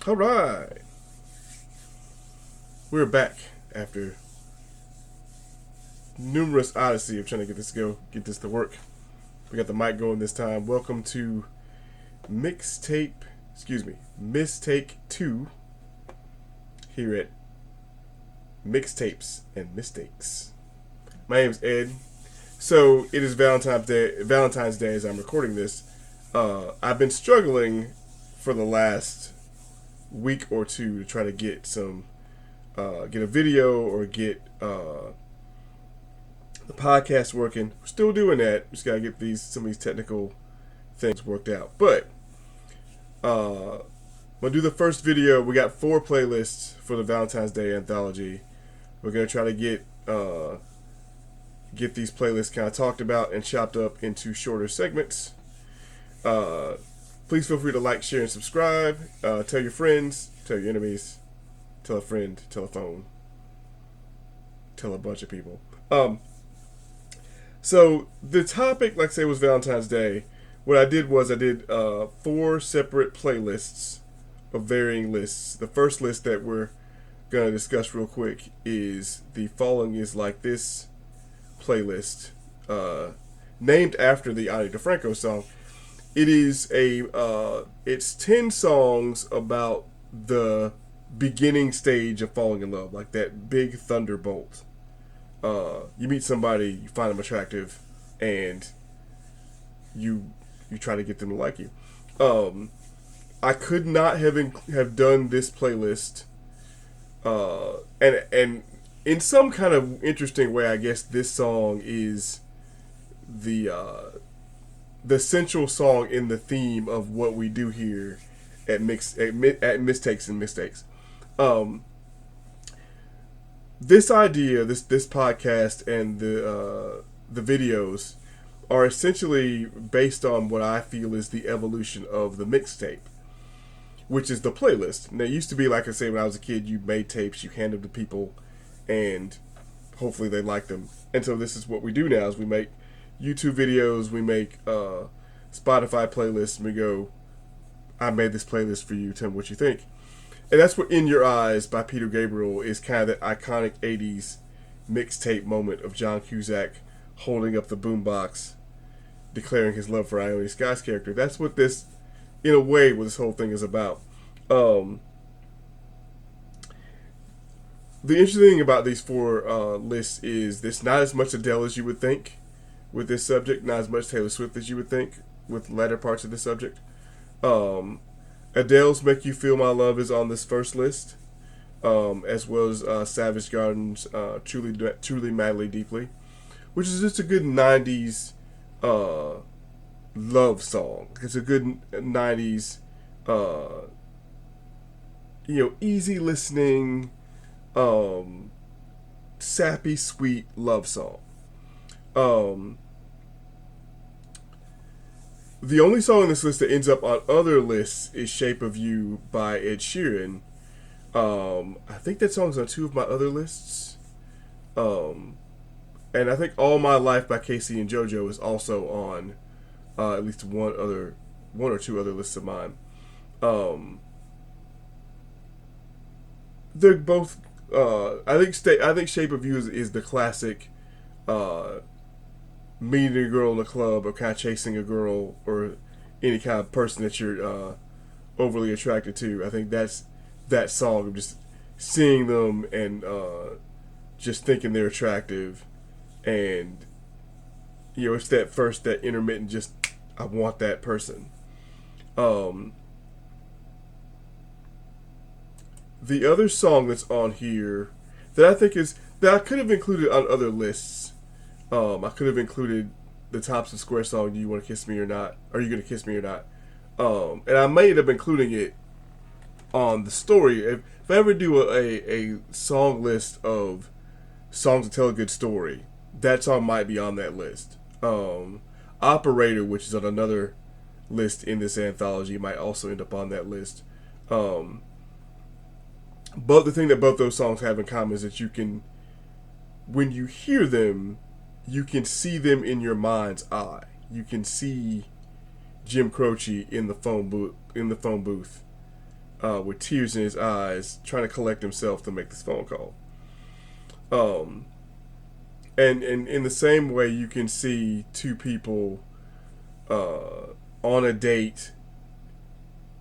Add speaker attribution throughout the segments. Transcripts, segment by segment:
Speaker 1: All right, we're back after numerous odyssey of trying to get this to work. We got the mic going this time. Welcome to mixtape, mistake two here at Mixtapes and Mistakes. My name's Ed. So it is Valentine's Day. Valentine's Day as I'm recording this. I've been struggling for the last week or two to try to get a video or get the podcast working. We're still doing that. Just gotta get some of these technical things worked out. But I'm gonna do the first video. We got 4 playlists for the Valentine's Day anthology. We're gonna try to get these playlists kind of talked about and chopped up into shorter segments. Please feel free to like, share, and subscribe. Tell your friends, tell your enemies, tell a friend, tell a phone, tell a bunch of people. So the topic, like I say, was Valentine's Day. What I did was I did 4 separate playlists of varying lists. The first list that we're gonna discuss real quick is the "Falling Is Like This" playlist, named after the Ani DeFranco song. It is it's 10 songs about the beginning stage of falling in love, like that big thunderbolt. You meet somebody, you find them attractive, and you try to get them to like you. I could not have done this playlist, and in some kind of interesting way, I guess this song is the central song in the theme of what we do here at Mistakes and Mistakes. Um, this idea, this podcast, and the videos are essentially based on what I feel is the evolution of the mixtape, which is the playlist. Now, it used to be, like I say, when I was a kid, you made tapes, you hand them to people, and hopefully they like them. And so this is what we do now: is we make YouTube videos, we make Spotify playlists, and we go, "I made this playlist for you. Tell me what you think." And that's what "In Your Eyes" by Peter Gabriel is, kind of that iconic '80s mixtape moment of John Cusack holding up the boombox, declaring his love for Ione Skye's character. That's what this, in a way, what this whole thing is about. The interesting thing about these 4 lists is there's not as much Adele as you would think with this subject, not as much Taylor Swift as you would think with latter parts of the subject. Adele's "Make You Feel My Love" is on this first list, as well as Savage Garden's Truly, Madly, Deeply, which is just a good 90s love song. It's a good 90s, easy listening, sappy, sweet love song. The only song on this list that ends up on other lists is "Shape of You" by Ed Sheeran. I think that song's on 2 of my other lists. And I think "All My Life" by Casey and JoJo is also on at least one or 2 other lists of mine. They're both. I think "Shape of You" is the classic. Meeting a girl in a club, or kind of chasing a girl, or any kind of person that you're overly attracted to. I think that's that song of just seeing them and just thinking they're attractive, and it's that intermittent, just I want that person. The other song that's on here that I think is that I could have included on other lists. I could have included the Thompson Square song, "Do You Want to Kiss Me or Not?" Are you going to kiss me or not? And I may end up including it on the story. If I ever do a song list of songs to tell a good story, that song might be on that list. "Operator," which is on another list in this anthology, might also end up on that list. But the thing that both those songs have in common is that when you hear them, you can see them in your mind's eye. You can see Jim Croce in the phone booth, with tears in his eyes, trying to collect himself to make this phone call. Um, and in the same way, you can see two people on a date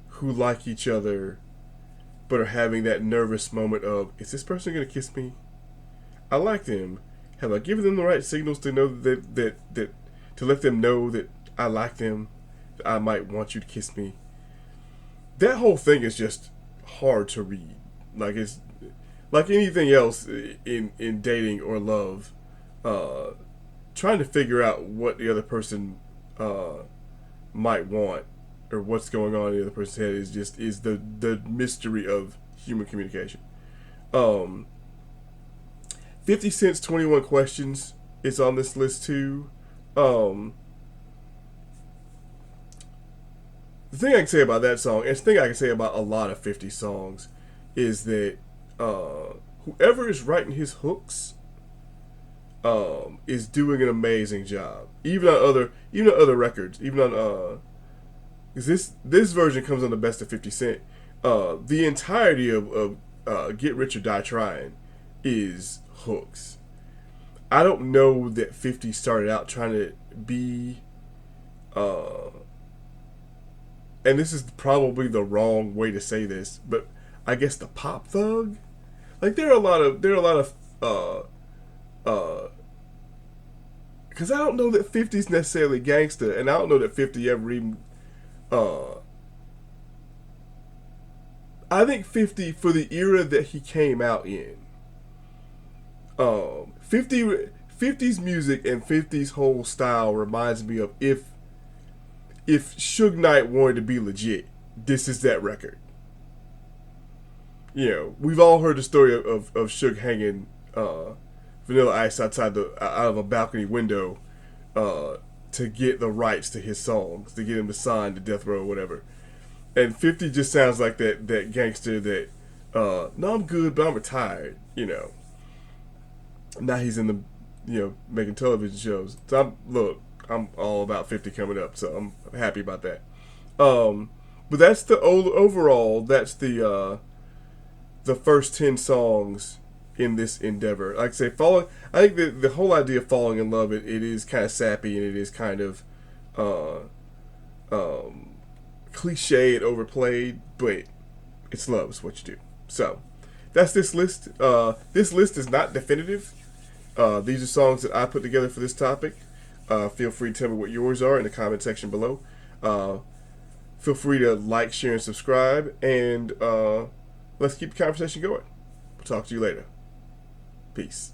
Speaker 1: who like each other, but are having that nervous moment of, is this person going to kiss me? I like them. Have I given them the right signals to know that to let them know that I like them? That I might want you to kiss me. That whole thing is just hard to read. Like, it's like anything else in dating or love. Trying to figure out what the other person might want, or what's going on in the other person's head, is the mystery of human communication. 50 Cent's 21 Questions is on this list too. The thing I can say about that song, and the thing I can say about a lot of 50 songs, is that whoever is writing his hooks is doing an amazing job. Even on other records, even on this version comes on the Best of 50 Cent. The entirety of Get Rich or Die Trying is hooks. I don't know that 50 started out trying to be and this is probably the wrong way to say this, but I guess the pop thug. Like there are a lot of because I don't know that 50's necessarily gangster, and I don't know that 50 ever even I think 50, for the era that he came out in, 50's music and 50's whole style reminds me of if Suge Knight wanted to be legit, this is that record. You know, we've all heard the story of Suge hanging Vanilla Ice out of a balcony window to get the rights to his songs, to get him to sign to Death Row or whatever. And 50 just sounds like that gangster that, no, I'm good, but I'm retired, you know. Now he's in the, making television shows. So I'm all about 50 coming up, so I'm happy about that. But that's the overall, that's the first 10 songs in this endeavor. Like I say, I think the whole idea of falling in love, it is kind of sappy, and it is kind of cliche and overplayed, but it's love, it's what you do. So that's this list. This list is not definitive. These are songs that I put together for this topic. Feel free to tell me what yours are in the comment section below. Feel free to like, share, and subscribe, and let's keep the conversation going. We'll talk to you later. Peace.